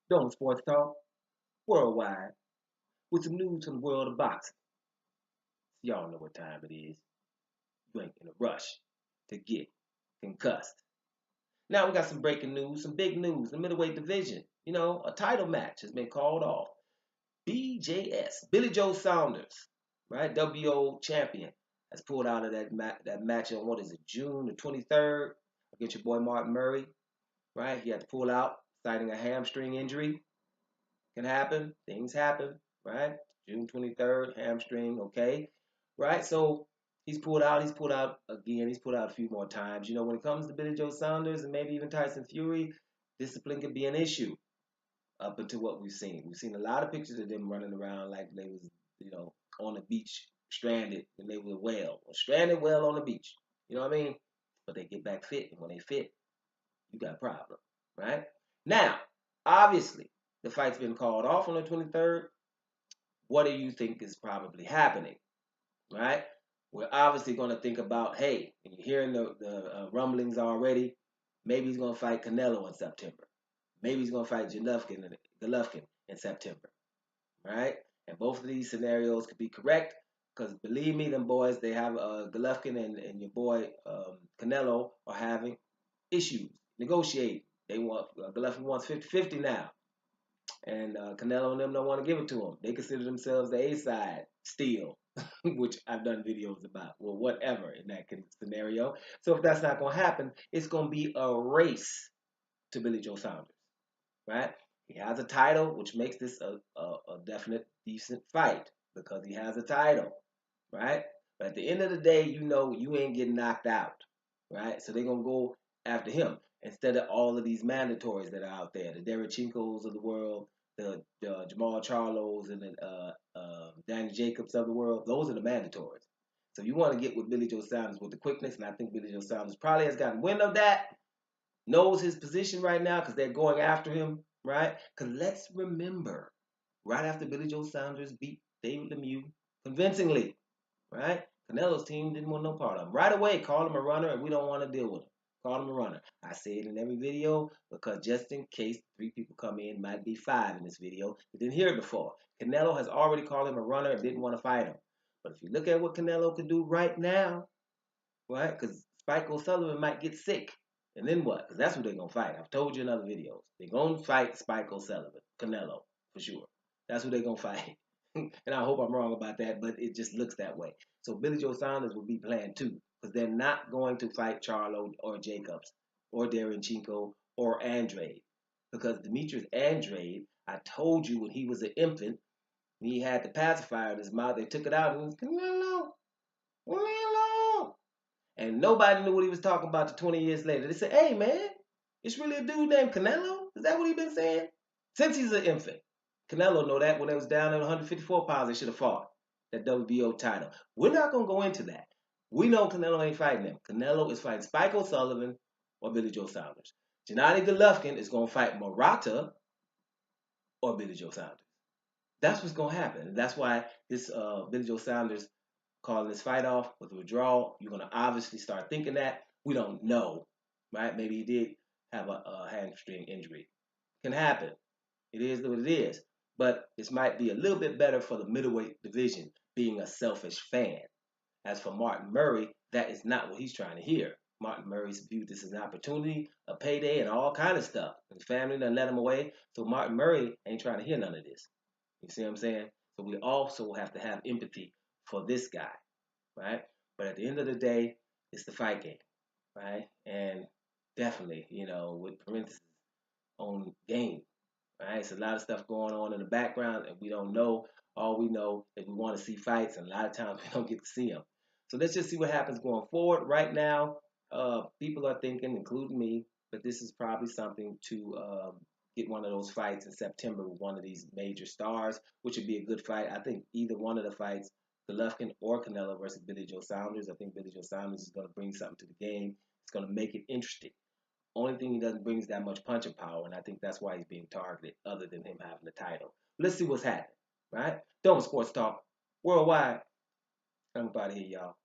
Doing sports talk worldwide with some news from the world of boxing. Y'all know what time it is. You ain't in a rush to get concussed. Now we got some breaking news, some big news. The middleweight division, a title match has been called off. BJS, Billy Joe Saunders, right, WO champion, has pulled out of that match on what is it, June the 23rd against your boy Martin Murray, right? He had to pull out, citing a hamstring injury. Can happen. Things happen, right? June 23rd, hamstring, okay, right? So he's pulled out. He's pulled out again. He's pulled out a few more times. When it comes to Billy Joe Saunders and maybe even Tyson Fury, discipline could be an issue up until what we've seen. We've seen a lot of pictures of them running around like they was, on the beach, stranded, and they were well, or stranded well on the beach. You know what I mean? But they get back fit, and when they fit, you got a problem, right? Now, obviously, the fight's been called off on the 23rd. What do you think is probably happening, right? We're obviously going to think about, hey, and you're hearing the rumblings already, maybe he's going to fight Canelo in September. Maybe he's going to fight Golovkin in September, right? And both of these scenarios could be correct because believe me, them boys, they have Golovkin and your boy Canelo are having issues negotiating. They want Golovkin wants 50-50 now, and Canelo and them don't want to give it to him. They consider themselves the A side still, which I've done videos about. Well, whatever in that scenario. So if that's not going to happen, it's going to be a race to Billy Joe Saunders, right? He has a title, which makes this a definite decent fight because he has a title, right? But at the end of the day, you ain't getting knocked out, right? So they're gonna go after him instead of all of these mandatories that are out there, the Derechinkos of the world, the Jamal Charlos and the Danny Jacobs of the world. Those are the mandatories. So you want to get with Billy Joe Saunders with the quickness, and I think Billy Joe Saunders probably has gotten wind of that, knows his position right now because they're going after him, right? Because let's remember, right after Billy Joe Saunders beat David Lemieux convincingly, right? Canelo's team didn't want no part of him. Right away, called him a runner, and we don't want to deal with him. Called him a runner. I say it in every video because just in case 3 people come in, might be 5 in this video, you didn't hear it before. Canelo has already called him a runner and didn't want to fight him. But if you look at what Canelo could do right now, right? Because Spike O'Sullivan might get sick. And then what? Because that's what they're going to fight. I've told you in other videos. They're going to fight Spike O'Sullivan, Canelo, for sure. That's what they're going to fight. And I hope I'm wrong about that, but it just looks that way. So Billy Joe Saunders will be playing too, because they're not going to fight Charlo or Jacobs or Derechinkos or Andrade. Because Demetrius Andrade, I told you when he was an infant, he had the pacifier in his mouth, they took it out and he was, Canelo, Canelo. And nobody knew what he was talking about to 20 years later. They said, hey, man, it's really a dude named Canelo? Is that what he been saying? Since he's an infant. Canelo know that when they was down at 154 pounds, they should have fought that WBO title. We're not going to go into that. We know Canelo ain't fighting him. Canelo is fighting Spike O'Sullivan or Billy Joe Saunders. Gennady Golovkin is going to fight Murata or Billy Joe Saunders. That's what's going to happen. And that's why this Billy Joe Saunders calling this fight off with a withdrawal. You're going to obviously start thinking that. We don't know, right? Maybe he did have a hamstring injury. Can happen. It is what it is. But this might be a little bit better for the middleweight division, being a selfish fan. As for Martin Murray, that is not what he's trying to hear. Martin Murray's viewed this as an opportunity, a payday, and all kind of stuff. His family done let him away, so Martin Murray ain't trying to hear none of this. You see what I'm saying? So we also have to have empathy for this guy, right? But at the end of the day, it's the fight game, right? And definitely, with parentheses on game, right? It's a lot of stuff going on in the background and we don't know. All we know is we want to see fights, and a lot of times we don't get to see them. So let's just see what happens going forward. Right now, people are thinking, including me, that this is probably something to get one of those fights in September with one of these major stars, which would be a good fight. I think either one of the fights, Golovkin or Canelo versus Billy Joe Saunders, I think Billy Joe Saunders is going to bring something to the game. It's going to make it interesting. Only thing he doesn't bring is that much punching power, and I think that's why he's being targeted, other than him having the title. Let's see what's happening, right? Don't Sports Talk worldwide. I'm about here, y'all.